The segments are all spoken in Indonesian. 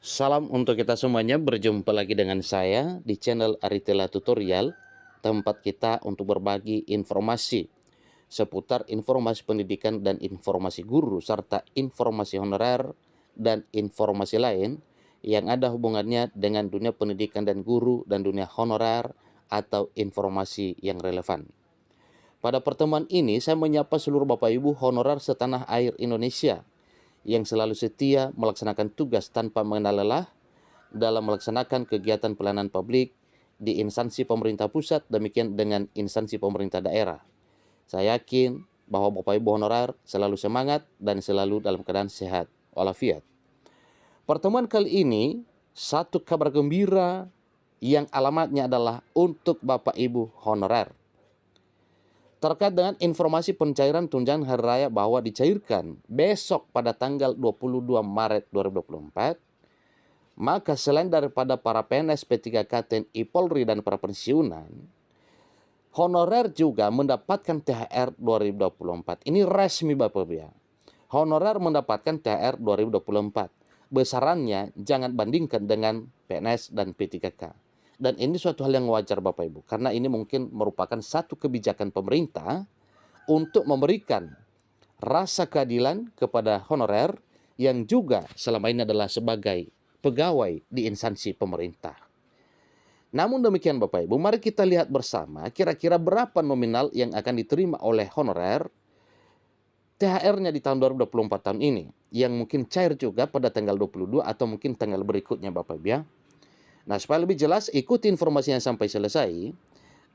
Salam untuk kita semuanya, berjumpa lagi dengan saya di channel Aritela Tutorial, tempat kita untuk berbagi informasi seputar informasi pendidikan dan informasi guru, serta informasi honorer dan informasi lain yang ada hubungannya dengan dunia pendidikan dan guru dan dunia honorer atau informasi yang relevan. Pada pertemuan ini, saya menyapa seluruh Bapak Ibu honorer setanah air Indonesia yang selalu setia melaksanakan tugas tanpa mengenal lelah dalam melaksanakan kegiatan pelayanan publik di instansi pemerintah pusat, demikian dengan instansi pemerintah daerah. Saya yakin bahwa Bapak Ibu honorer selalu semangat dan selalu dalam keadaan sehat walafiat. Pertemuan kali ini, satu kabar gembira yang alamatnya adalah untuk Bapak Ibu honorer. Terkait dengan informasi pencairan tunjangan hari raya bahwa dicairkan besok pada tanggal 22 Maret 2024, maka selain daripada para PNS P3K TNI Polri dan para pensiunan, honorer juga mendapatkan THR 2024. Ini resmi Bapak Ibu ya. Honorer mendapatkan THR 2024. Besarannya jangan bandingkan dengan PNS dan P3K. Dan ini suatu hal yang wajar Bapak Ibu, karena ini mungkin merupakan satu kebijakan pemerintah untuk memberikan rasa keadilan kepada honorer yang juga selama ini adalah sebagai pegawai di instansi pemerintah. Namun demikian Bapak Ibu, mari kita lihat bersama kira-kira berapa nominal yang akan diterima oleh honorer THR-nya di tahun 2024 tahun ini, yang mungkin cair juga pada tanggal 22 atau mungkin tanggal berikutnya Bapak Ibu ya. Nah, supaya lebih jelas, ikuti informasinya sampai selesai.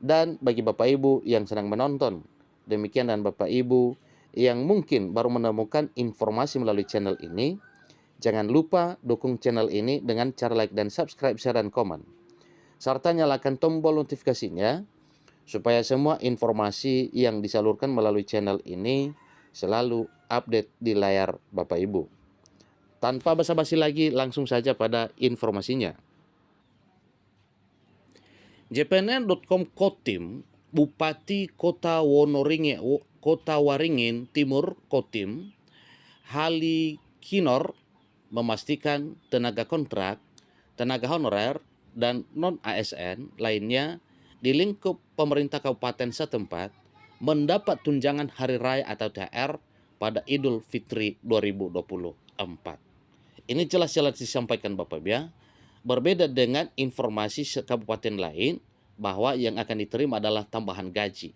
Dan bagi Bapak Ibu yang sedang menonton, demikian, dan Bapak Ibu yang mungkin baru menemukan informasi melalui channel ini, jangan lupa dukung channel ini dengan cara like dan subscribe, share, dan komen. Serta nyalakan tombol notifikasinya, supaya semua informasi yang disalurkan melalui channel ini selalu update di layar Bapak Ibu. Tanpa basa-basi lagi, langsung saja pada informasinya. JPNN.com Kotim, Bupati Kota Waringin Timur Kotim, Hali Kinor, memastikan tenaga kontrak, tenaga honorer, dan non-ASN lainnya di lingkup pemerintah kabupaten setempat mendapat tunjangan hari raya atau THR pada Idul Fitri 2024. Ini jelas-jelas disampaikan Bapak Ibu ya. Berbeda dengan informasi kabupaten lain bahwa yang akan diterima adalah tambahan gaji.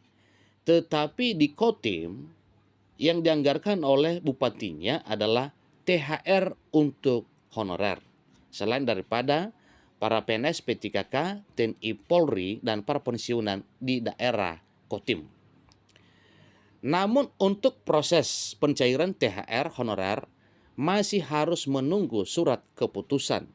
Tetapi di Kotim yang dianggarkan oleh bupatinya adalah THR untuk honorer. Selain daripada para PNS P3K, TNI Polri, dan para pensiunan di daerah Kotim. Namun untuk proses pencairan THR honorer masih harus menunggu surat keputusan.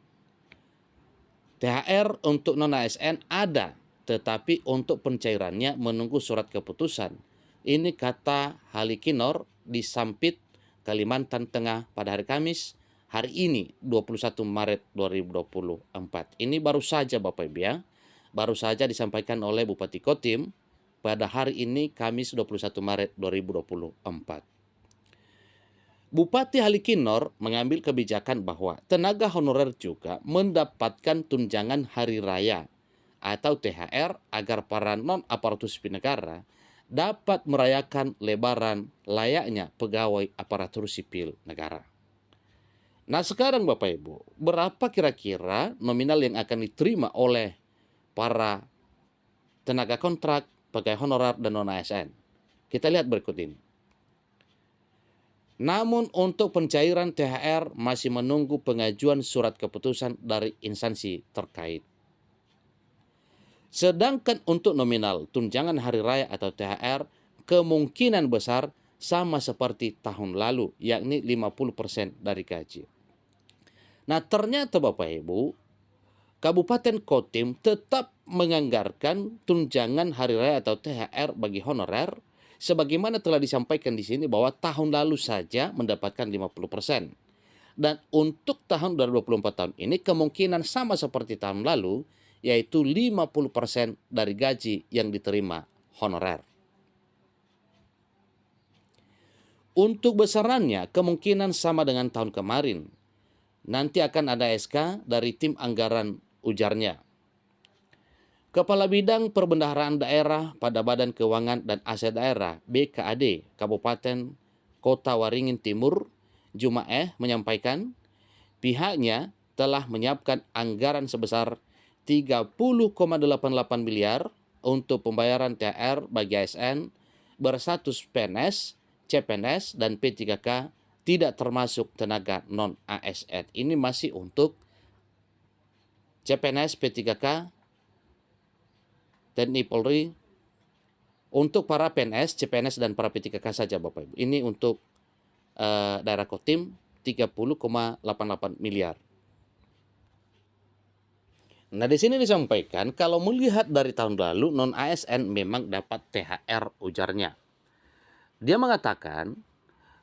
THR untuk non-ASN ada, tetapi untuk pencairannya menunggu surat keputusan. Ini kata Halikinor di Sampit, Kalimantan Tengah pada hari Kamis, hari ini 21 Maret 2024. Ini baru saja Bapak Ibu ya, baru saja disampaikan oleh Bupati Kotim pada hari ini Kamis 21 Maret 2024. Bupati Halikinor mengambil kebijakan bahwa tenaga honorer juga mendapatkan tunjangan hari raya atau THR agar para non-aparatur sipil negara dapat merayakan Lebaran layaknya pegawai aparatur sipil negara. Nah sekarang Bapak Ibu, berapa kira-kira nominal yang akan diterima oleh para tenaga kontrak, pegawai honorer, dan non-ASN? Kita lihat berikut ini. Namun untuk pencairan THR masih menunggu pengajuan surat keputusan dari instansi terkait. Sedangkan untuk nominal tunjangan hari raya atau THR kemungkinan besar sama seperti tahun lalu, yakni 50% dari gaji. Nah ternyata Bapak Ibu, Kabupaten Kotim tetap menganggarkan tunjangan hari raya atau THR bagi honorer sebagaimana telah disampaikan di sini bahwa tahun lalu saja mendapatkan 50%. Dan untuk tahun 2024 tahun ini kemungkinan sama seperti tahun lalu, yaitu 50% dari gaji yang diterima honorer. Untuk besarannya kemungkinan sama dengan tahun kemarin. Nanti akan ada SK dari tim anggaran, ujarnya. Kepala Bidang Perbendaharaan Daerah pada Badan Keuangan dan Aset Daerah BKAD Kabupaten Kota Waringin Timur, Jumaeh, menyampaikan pihaknya telah menyiapkan anggaran sebesar 30,88 miliar untuk pembayaran THR bagi ASN berstatus PNS, CPNS, dan P3K tidak termasuk tenaga non-ASN. Ini masih untuk CPNS, P3K, TNI Polri. Untuk para PNS, CPNS, dan para P3K saja Bapak Ibu. Ini untuk daerah Kotim 30,88 miliar. Nah, di sini disampaikan kalau melihat dari tahun lalu non-ASN memang dapat THR, ujarnya. Dia mengatakan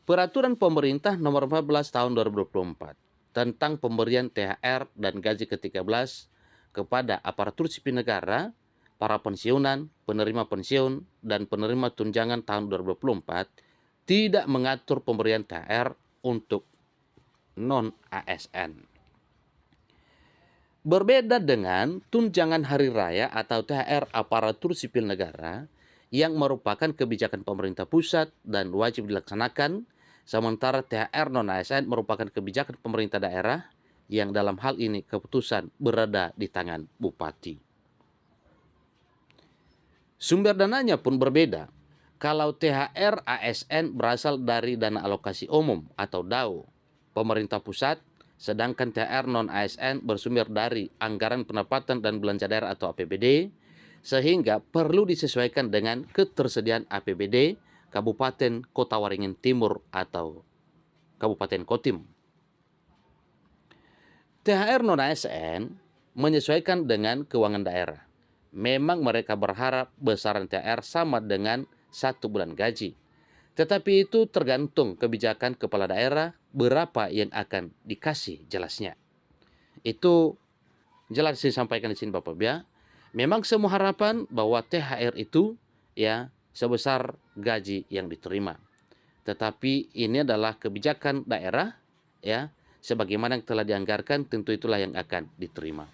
Peraturan Pemerintah Nomor 14 Tahun 2024 tentang pemberian THR dan gaji ke-13 kepada aparatur sipil negara, para pensiunan, penerima pensiun, dan penerima tunjangan tahun 2024 tidak mengatur pemberian THR untuk non-ASN. Berbeda dengan tunjangan hari raya atau THR aparatur sipil negara yang merupakan kebijakan pemerintah pusat dan wajib dilaksanakan, sementara THR non-ASN merupakan kebijakan pemerintah daerah yang dalam hal ini keputusan berada di tangan bupati. Sumber dananya pun berbeda. Kalau THR ASN berasal dari dana alokasi umum atau DAU pemerintah pusat, sedangkan THR non-ASN bersumber dari anggaran pendapatan dan belanja daerah atau APBD, sehingga perlu disesuaikan dengan ketersediaan APBD Kabupaten Kota Waringin Timur atau Kabupaten Kotim. THR non-ASN menyesuaikan dengan keuangan daerah. Memang mereka berharap besaran THR sama dengan 1 bulan gaji. Tetapi itu tergantung kebijakan kepala daerah berapa yang akan dikasih, jelasnya. Itu jelas disampaikan di sini Bapak ya. Memang semua harapan bahwa THR itu ya sebesar gaji yang diterima. Tetapi ini adalah kebijakan daerah ya, sebagaimana yang telah dianggarkan tentu itulah yang akan diterima.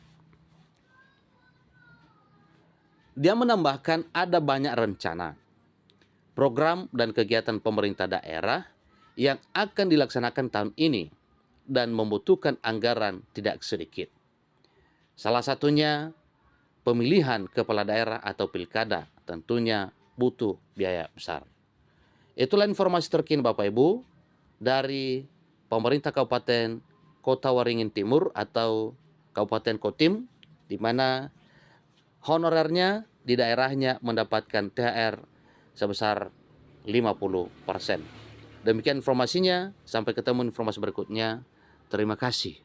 Dia menambahkan ada banyak rencana, program dan kegiatan pemerintah daerah yang akan dilaksanakan tahun ini dan membutuhkan anggaran tidak sedikit. Salah satunya pemilihan kepala daerah atau pilkada tentunya butuh biaya besar. Itulah informasi terkini Bapak Ibu dari pemerintah Kabupaten Kota Waringin Timur atau Kabupaten Kotim, di mana honorernya di daerahnya mendapatkan THR sebesar 50%. Demikian informasinya, sampai ketemu informasi berikutnya. Terima kasih.